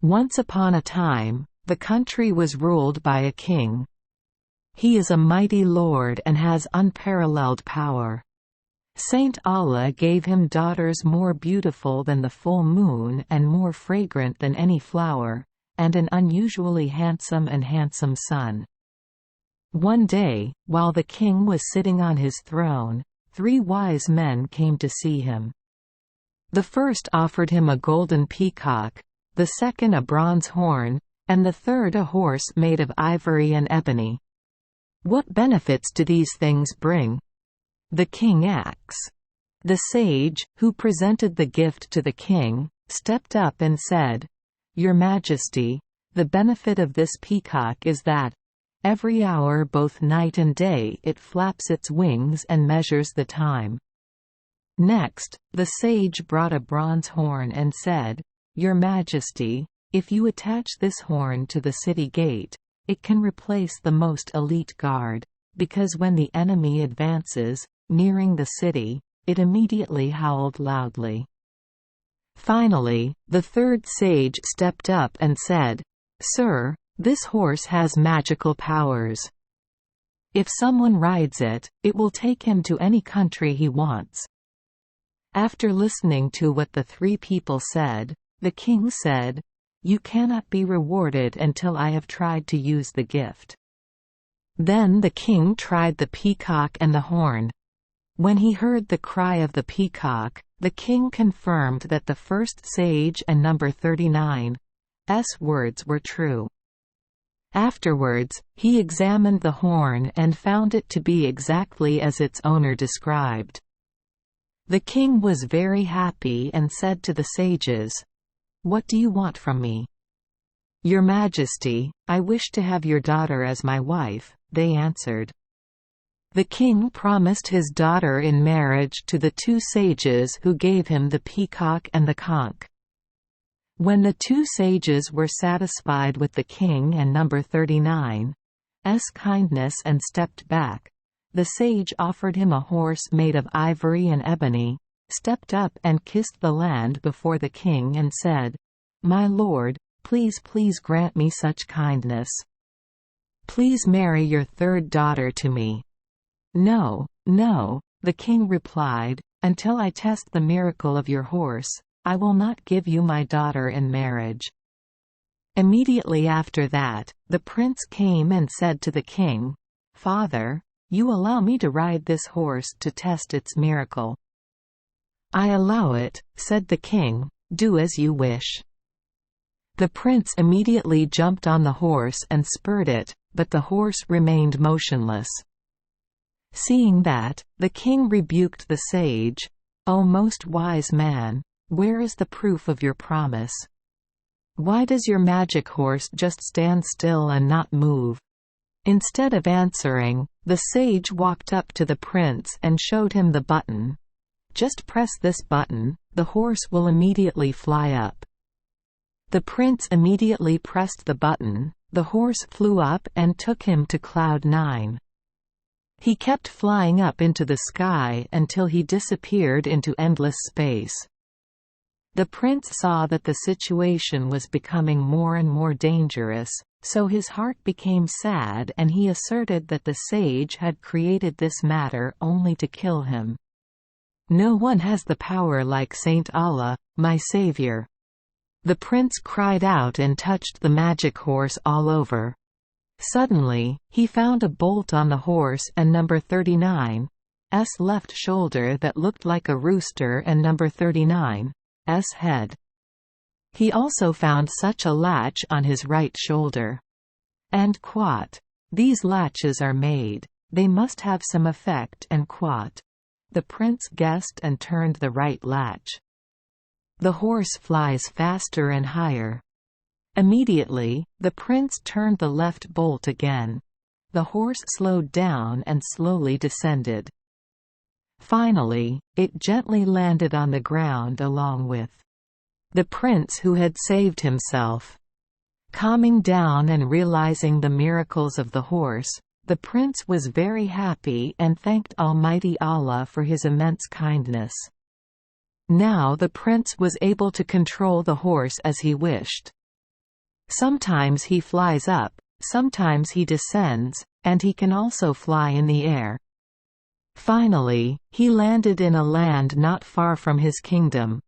Once upon a time, the country was ruled by a king. He is a mighty lord and has unparalleled power. Saint Allah gave him daughters more beautiful than the full moon and more fragrant than any flower, and an unusually handsome son. One day, while the king was sitting on his throne, 3 wise men came to see him. The first offered him a golden peacock, the second a bronze horn, and the third a horse made of ivory and ebony. "What benefits do these things bring?" the king asks. The sage, who presented the gift to the king, stepped up and said, "Your Majesty, the benefit of this peacock is that, every hour both night and day it flaps its wings and measures the time." Next, the sage brought a bronze horn and said, "Your Majesty, if you attach this horn to the city gate, it can replace the most elite guard, because when the enemy advances, nearing the city, it immediately howled loudly." Finally, the third sage stepped up and said, "Sir, this horse has magical powers. If someone rides it, it will take him to any country he wants." After listening to what the 3 people said, the king said, "You cannot be rewarded until I have tried to use the gift." Then the king tried the peacock and the horn. When he heard the cry of the peacock, the king confirmed that the first sage and number 39's words were true. Afterwards, he examined the horn and found it to be exactly as its owner described. The king was very happy and said to the sages, "What do you want from me?" "Your Majesty, I wish to have your daughter as my wife," they answered. The king promised his daughter in marriage to the 2 sages who gave him the peacock and the conch. When the 2 sages were satisfied with the king and number 39's kindness and stepped back, the sage offered him a horse made of ivory and ebony, stepped up and kissed the land before the king and said, "My lord, please grant me such kindness. Please marry your 3rd daughter to me." "No, no," the king replied, "until I test the miracle of your horse, I will not give you my daughter in marriage." Immediately after that, the prince came and said to the king, "Father, you allow me to ride this horse to test its miracle." "I allow it," said the king, "do as you wish." The prince immediately jumped on the horse and spurred it, but the horse remained motionless. Seeing that, the king rebuked the sage, "O most wise man, where is the proof of your promise? Why does your magic horse just stand still and not move?" Instead of answering, the sage walked up to the prince and showed him the button. "Just press this button, the horse will immediately fly up." The prince immediately pressed the button, the horse flew up and took him to cloud 9. He kept flying up into the sky until he disappeared into endless space. The prince saw that the situation was becoming more and more dangerous, so his heart became sad and he asserted that the sage had created this matter only to kill him. "No one has the power like Saint Allah, my savior." The prince cried out and touched the magic horse all over. Suddenly, he found a bolt on the horse and number 39's left shoulder that looked like a rooster and number 39's head. He also found such a latch on his right shoulder. And quote, "These latches are made. They must have some effect," and quote. The prince guessed and turned the right latch. The horse flies faster and higher. Immediately, the prince turned the left bolt again. The horse slowed down and slowly descended. Finally, it gently landed on the ground along with the prince who had saved himself. Calming down and realizing the miracles of the horse, the prince was very happy and thanked Almighty Allah for his immense kindness. Now the prince was able to control the horse as he wished. Sometimes he flies up, sometimes he descends, and he can also fly in the air. Finally, he landed in a land not far from his kingdom.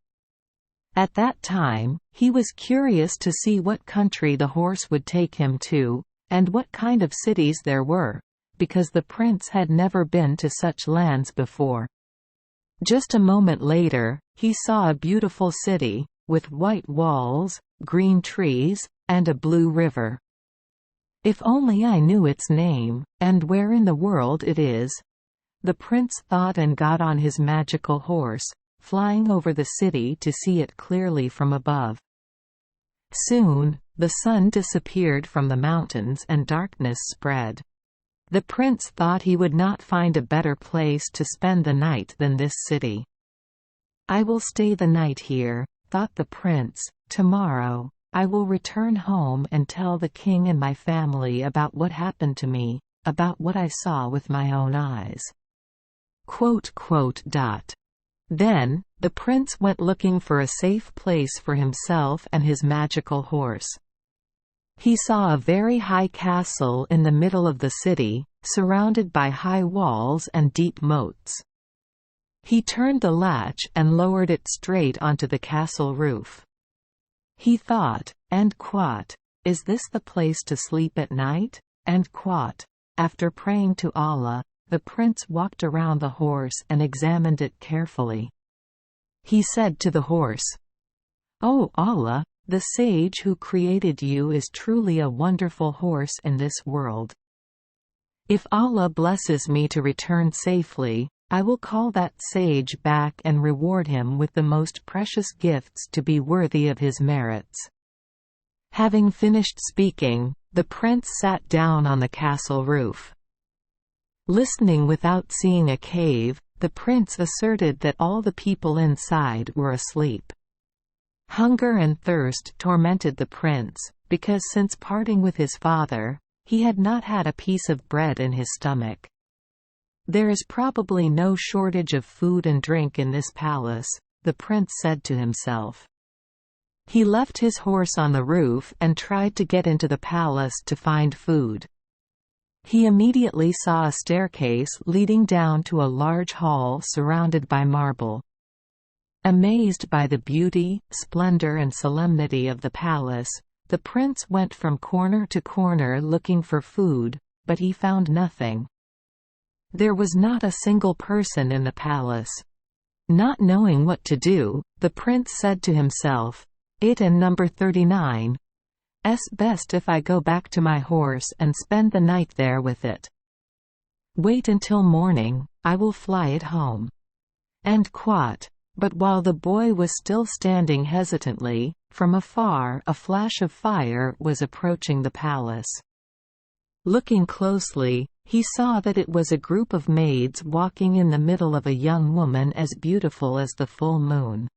At that time, he was curious to see what country the horse would take him to, and what kind of cities there were, because the prince had never been to such lands before. Just a moment later, he saw a beautiful city, with white walls, green trees, and a blue river. "If only I knew its name, and where in the world it is," the prince thought, and got on his magical horse, flying over the city to see it clearly from above. Soon, the sun disappeared from the mountains and darkness spread. The prince thought he would not find a better place to spend the night than this city. "I will stay the night here," thought the prince. "Tomorrow, I will return home and tell the king and my family about what happened to me, about what I saw with my own eyes." Then, the prince went looking for a safe place for himself and his magical horse. He saw a very high castle in the middle of the city, surrounded by high walls and deep moats. He turned the latch and lowered it straight onto the castle roof. He thought, and quote, "Is this the place to sleep at night?" And quote. After praying to Allah, the prince walked around the horse and examined it carefully. He said to the horse, "O Allah, the sage who created you is truly a wonderful horse in this world. If Allah blesses me to return safely, I will call that sage back and reward him with the most precious gifts to be worthy of his merits." Having finished speaking, the prince sat down on the castle roof. Listening without seeing a cave, the prince asserted that all the people inside were asleep. Hunger and thirst tormented the prince, because since parting with his father, he had not had a piece of bread in his stomach. "There is probably no shortage of food and drink in this palace," the prince said to himself. He left his horse on the roof and tried to get into the palace to find food. He immediately saw a staircase leading down to a large hall surrounded by marble. Amazed by the beauty, splendor and solemnity of the palace, the prince went from corner to corner looking for food, but he found nothing. There was not a single person in the palace. Not knowing what to do, the prince said to himself, "It and number 39. Best if I go back to my horse and spend the night there with it. Wait until morning, I will fly it home." End quote. But while the boy was still standing hesitantly, from afar a flash of fire was approaching the palace. Looking closely, he saw that it was a group of maids walking in the middle of a young woman as beautiful as the full moon.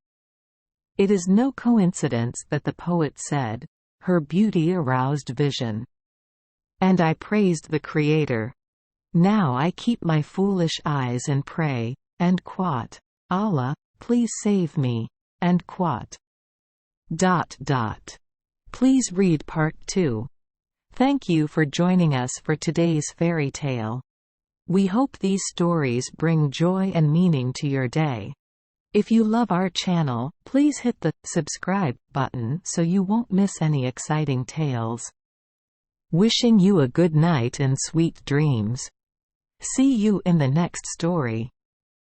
It is no coincidence that the poet said, "Her beauty aroused vision. And I praised the Creator. Now I keep my foolish eyes and pray." End quote. "Allah, please save me." End quote. Please read Part 2. Thank you for joining us for today's fairy tale. We hope these stories bring joy and meaning to your day. If you love our channel, please hit the subscribe button so you won't miss any exciting tales. Wishing you a good night and sweet dreams. See you in the next story.